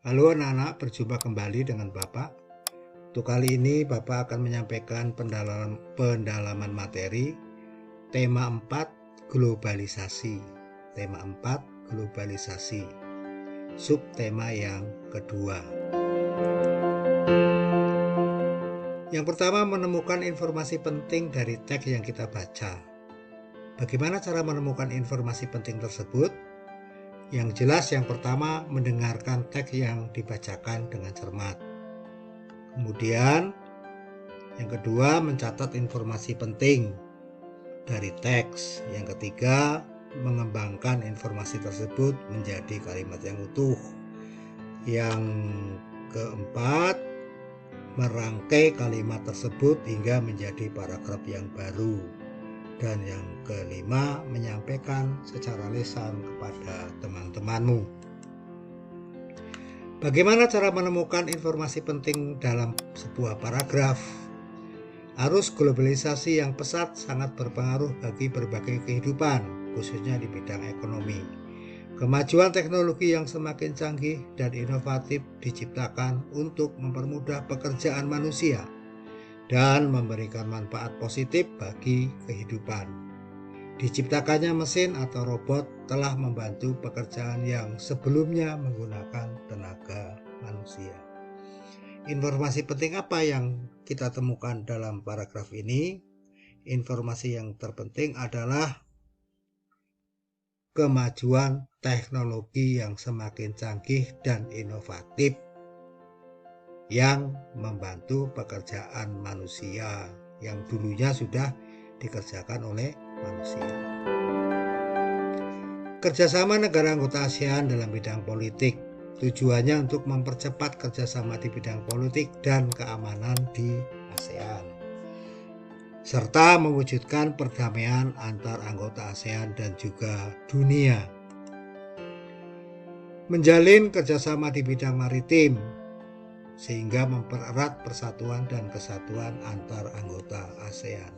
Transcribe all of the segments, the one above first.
Halo anak-anak, berjumpa kembali dengan Bapak. Untuk kali ini Bapak akan menyampaikan pendalaman materi tema 4 globalisasi. Tema 4 globalisasi. Subtema yang kedua. Yang pertama, menemukan informasi penting dari teks yang kita baca. Bagaimana cara menemukan informasi penting tersebut? Yang jelas, yang pertama, mendengarkan teks yang dibacakan dengan cermat. Kemudian, yang kedua, mencatat informasi penting dari teks. Yang ketiga, mengembangkan informasi tersebut menjadi kalimat yang utuh. Yang keempat, merangkai kalimat tersebut hingga menjadi paragraf yang baru. Dan yang kelima, menyampaikan secara lisan kepada teman-temanmu. Bagaimana cara menemukan informasi penting dalam sebuah paragraf? Arus globalisasi yang pesat sangat berpengaruh bagi berbagai kehidupan, khususnya di bidang ekonomi. Kemajuan teknologi yang semakin canggih dan inovatif diciptakan untuk mempermudah pekerjaan manusia dan memberikan manfaat positif bagi kehidupan. Diciptakannya mesin atau robot telah membantu pekerjaan yang sebelumnya menggunakan tenaga manusia. Informasi penting apa yang kita temukan dalam paragraf ini? Informasi yang terpenting adalah kemajuan teknologi yang semakin canggih dan inovatif yang membantu pekerjaan manusia yang dulunya sudah dikerjakan oleh manusia. Kerjasama negara anggota ASEAN dalam bidang politik tujuannya untuk mempercepat kerjasama di bidang politik dan keamanan di ASEAN, serta mewujudkan perdamaian antar anggota ASEAN dan juga dunia. Menjalin kerjasama di bidang maritim sehingga mempererat persatuan dan kesatuan antar anggota ASEAN.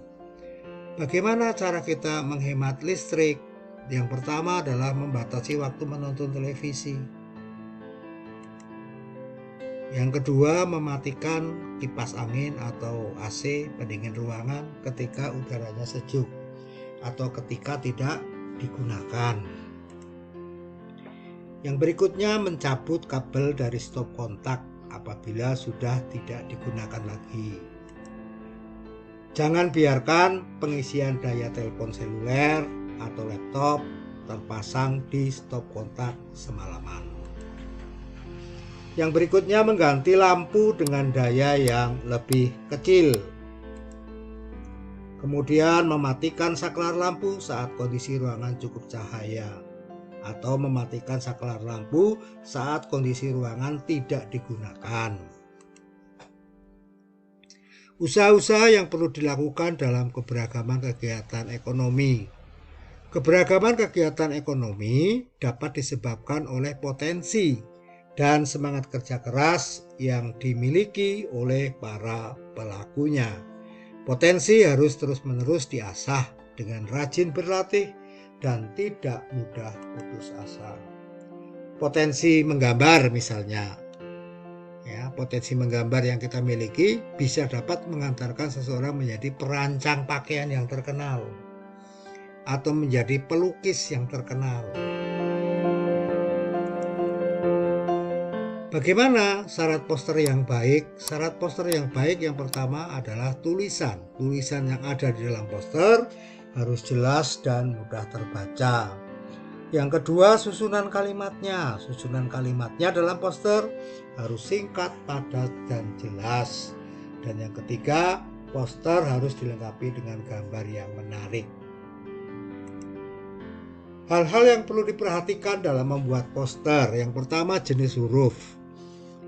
Bagaimana cara kita menghemat listrik? Yang pertama adalah membatasi waktu menonton televisi. Yang kedua, mematikan kipas angin atau AC pendingin ruangan ketika udaranya sejuk atau ketika tidak digunakan. Yang berikutnya, mencabut kabel dari stop kontak apabila sudah tidak digunakan lagi. Jangan biarkan pengisian daya telepon seluler atau laptop terpasang di stop kontak semalaman. Yang berikutnya, mengganti lampu dengan daya yang lebih kecil. Kemudian mematikan saklar lampu saat kondisi ruangan cukup cahaya, atau mematikan saklar lampu saat kondisi ruangan tidak digunakan. Usaha-usaha yang perlu dilakukan dalam keberagaman kegiatan ekonomi. Keberagaman kegiatan ekonomi dapat disebabkan oleh potensi dan semangat kerja keras yang dimiliki oleh para pelakunya. Potensi harus terus-menerus diasah dengan rajin berlatih dan tidak mudah putus asa. Potensi menggambar misalnya, potensi menggambar yang kita miliki bisa dapat mengantarkan seseorang menjadi perancang pakaian yang terkenal atau menjadi pelukis yang terkenal. Bagaimana syarat poster yang baik? Syarat poster yang baik yang pertama adalah tulisan. Tulisan yang ada di dalam poster harus jelas dan mudah terbaca. Yang kedua, susunan kalimatnya. Susunan kalimatnya dalam poster harus singkat, padat, dan jelas. Dan yang ketiga, poster harus dilengkapi dengan gambar yang menarik. Hal-hal yang perlu diperhatikan dalam membuat poster. Yang pertama, jenis huruf.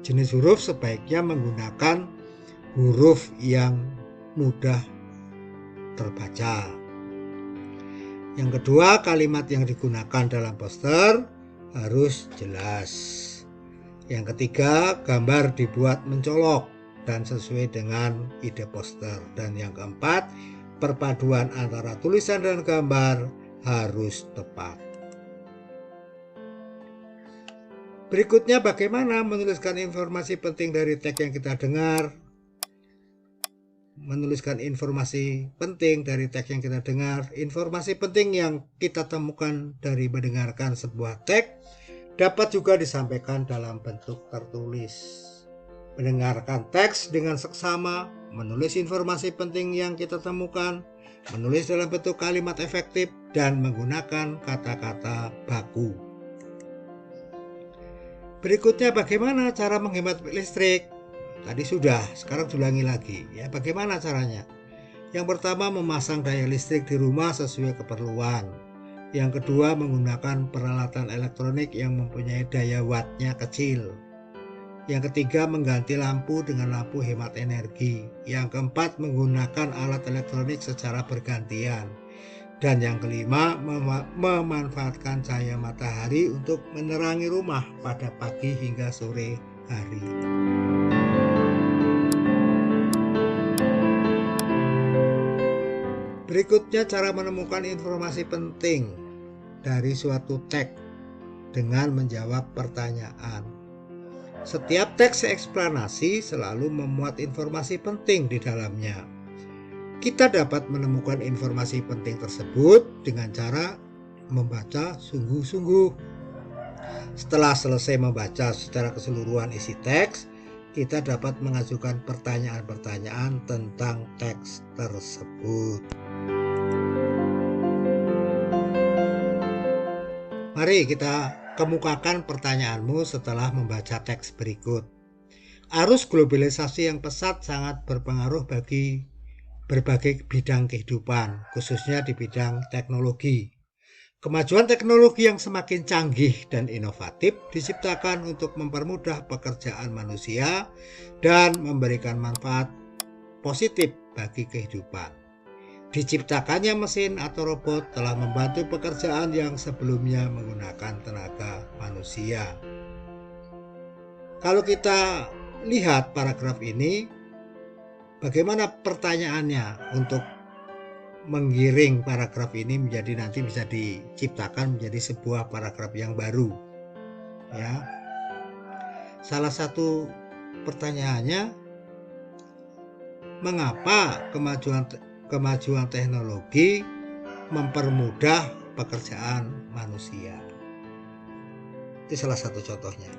Jenis huruf sebaiknya menggunakan huruf yang mudah terbaca. Yang kedua, kalimat yang digunakan dalam poster harus jelas. Yang ketiga, gambar dibuat mencolok dan sesuai dengan ide poster. Dan yang keempat, perpaduan antara tulisan dan gambar harus tepat. Berikutnya, bagaimana menuliskan informasi penting dari teks yang kita dengar. Menuliskan informasi penting dari teks yang kita dengar. Informasi penting yang kita temukan dari mendengarkan sebuah teks dapat juga disampaikan dalam bentuk tertulis. Mendengarkan teks dengan seksama, menulis informasi penting yang kita temukan, menulis dalam bentuk kalimat efektif, dan menggunakan kata-kata baku. Berikutnya, bagaimana cara menghemat listrik? Tadi sudah, sekarang diulangi lagi ya. Bagaimana caranya? Yang pertama, memasang daya listrik di rumah sesuai keperluan. Yang kedua, menggunakan peralatan elektronik yang mempunyai daya wattnya kecil. Yang ketiga, mengganti lampu dengan lampu hemat energi. Yang keempat, menggunakan alat elektronik secara bergantian. Dan yang kelima, memanfaatkan cahaya matahari untuk menerangi rumah pada pagi hingga sore hari. Berikutnya, cara menemukan informasi penting dari suatu teks dengan menjawab pertanyaan. Setiap teks eksplanasi selalu memuat informasi penting di dalamnya. Kita dapat menemukan informasi penting tersebut dengan cara membaca sungguh-sungguh. Setelah selesai membaca secara keseluruhan isi teks, kita dapat mengajukan pertanyaan-pertanyaan tentang teks tersebut. Mari kita kemukakan pertanyaanmu setelah membaca teks berikut. Arus globalisasi yang pesat sangat berpengaruh bagi berbagai bidang kehidupan, khususnya di bidang teknologi. Kemajuan teknologi yang semakin canggih dan inovatif diciptakan untuk mempermudah pekerjaan manusia dan memberikan manfaat positif bagi kehidupan. Diciptakannya mesin atau robot telah membantu pekerjaan yang sebelumnya menggunakan tenaga manusia. Kalau kita lihat paragraf ini, bagaimana pertanyaannya untuk menggiring paragraf ini menjadi nanti bisa diciptakan menjadi sebuah paragraf yang baru. Ya. Salah satu pertanyaannya, mengapa kemajuan teknologi mempermudah pekerjaan manusia? Itu salah satu contohnya.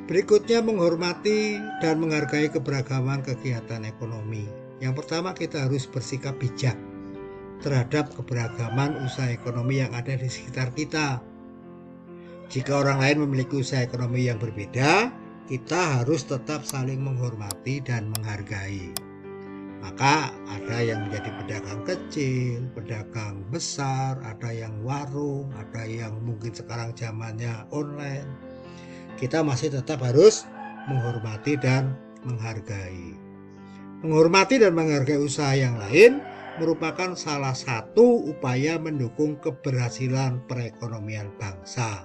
Berikutnya, menghormati dan menghargai keberagaman kegiatan ekonomi. Yang pertama, kita harus bersikap bijak terhadap keberagaman usaha ekonomi yang ada di sekitar kita. Jika orang lain memiliki usaha ekonomi yang berbeda, kita harus tetap saling menghormati dan menghargai. Maka ada yang menjadi pedagang kecil, pedagang besar, ada yang warung, ada yang mungkin sekarang zamannya online. Kita masih tetap harus menghormati dan menghargai. Menghormati dan menghargai usaha yang lain merupakan salah satu upaya mendukung keberhasilan perekonomian bangsa.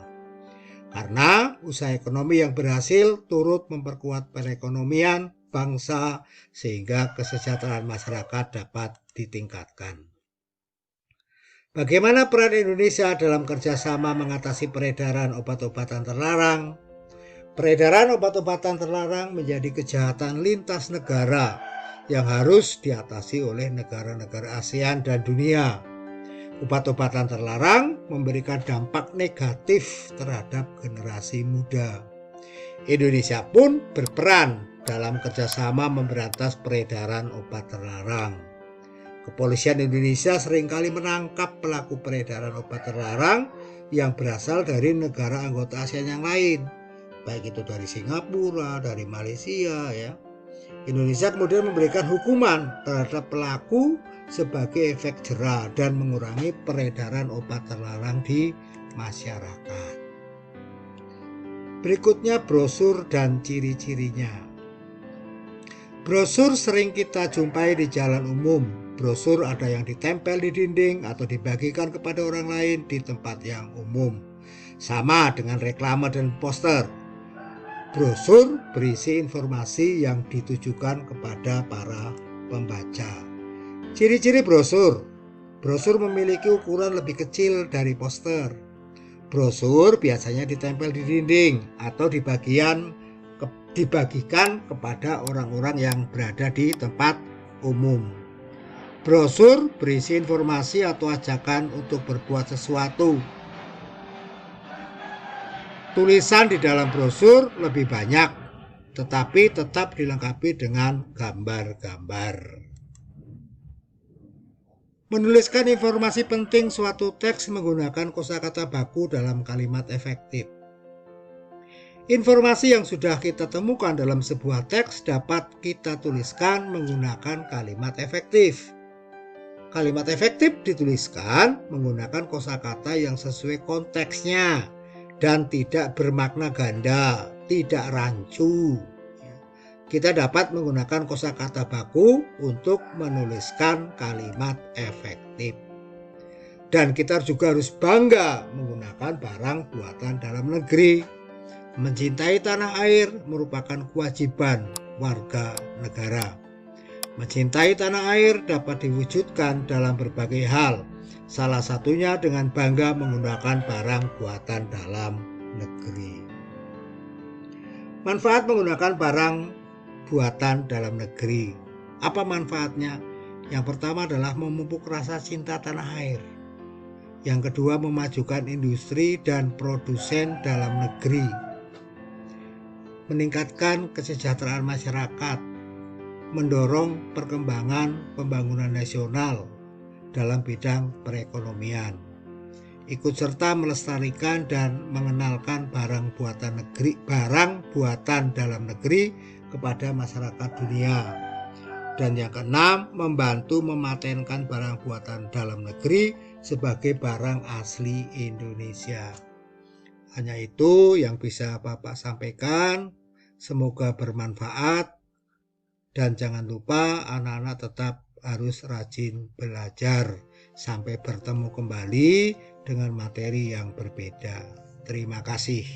Karena usaha ekonomi yang berhasil turut memperkuat perekonomian bangsa sehingga kesejahteraan masyarakat dapat ditingkatkan. Bagaimana peran Indonesia dalam kerjasama mengatasi peredaran obat-obatan terlarang? Peredaran obat-obatan terlarang menjadi kejahatan lintas negara yang harus diatasi oleh negara-negara ASEAN dan dunia. Obat-obatan terlarang memberikan dampak negatif terhadap generasi muda. Indonesia pun berperan dalam kerjasama memberantas peredaran obat terlarang. Kepolisian Indonesia seringkali menangkap pelaku peredaran obat terlarang yang berasal dari negara anggota ASEAN yang lain, baik itu dari Singapura, dari Malaysia ya. Indonesia kemudian memberikan hukuman terhadap pelaku sebagai efek jera dan mengurangi peredaran obat terlarang di masyarakat. Berikutnya, brosur dan ciri-cirinya. Brosur sering kita jumpai di jalan umum. Brosur ada yang ditempel di dinding atau dibagikan kepada orang lain di tempat yang umum. Sama dengan reklame dan poster. Brosur berisi informasi yang ditujukan kepada para pembaca. Ciri-ciri brosur. Brosur memiliki ukuran lebih kecil dari poster. Brosur biasanya ditempel di dinding atau dibagikan kepada orang-orang yang berada di tempat umum. Brosur berisi informasi atau ajakan untuk berbuat sesuatu. Tulisan di dalam brosur lebih banyak, tetapi tetap dilengkapi dengan gambar-gambar. Menuliskan informasi penting suatu teks menggunakan kosakata baku dalam kalimat efektif. Informasi yang sudah kita temukan dalam sebuah teks dapat kita tuliskan menggunakan kalimat efektif. Kalimat efektif dituliskan menggunakan kosakata yang sesuai konteksnya dan tidak bermakna ganda, tidak rancu. Kita dapat menggunakan kosakata baku untuk menuliskan kalimat efektif. Dan kita juga harus bangga menggunakan barang buatan dalam negeri. Mencintai tanah air merupakan kewajiban warga negara. Mencintai tanah air dapat diwujudkan dalam berbagai hal, salah satunya dengan bangga menggunakan barang buatan dalam negeri. Manfaat menggunakan barang buatan dalam negeri. Apa manfaatnya? Yang pertama adalah memupuk rasa cinta tanah air. Yang kedua, memajukan industri dan produsen dalam negeri. Meningkatkan kesejahteraan masyarakat. Mendorong perkembangan pembangunan nasional dalam bidang perekonomian. Ikut serta melestarikan dan mengenalkan barang buatan dalam negeri kepada masyarakat dunia. Dan yang keenam, membantu mematenkan barang buatan dalam negeri sebagai barang asli Indonesia. Hanya itu yang bisa Bapak sampaikan. Semoga bermanfaat. Dan jangan lupa anak-anak tetap harus rajin belajar. Sampai bertemu kembali dengan materi yang berbeda. Terima kasih.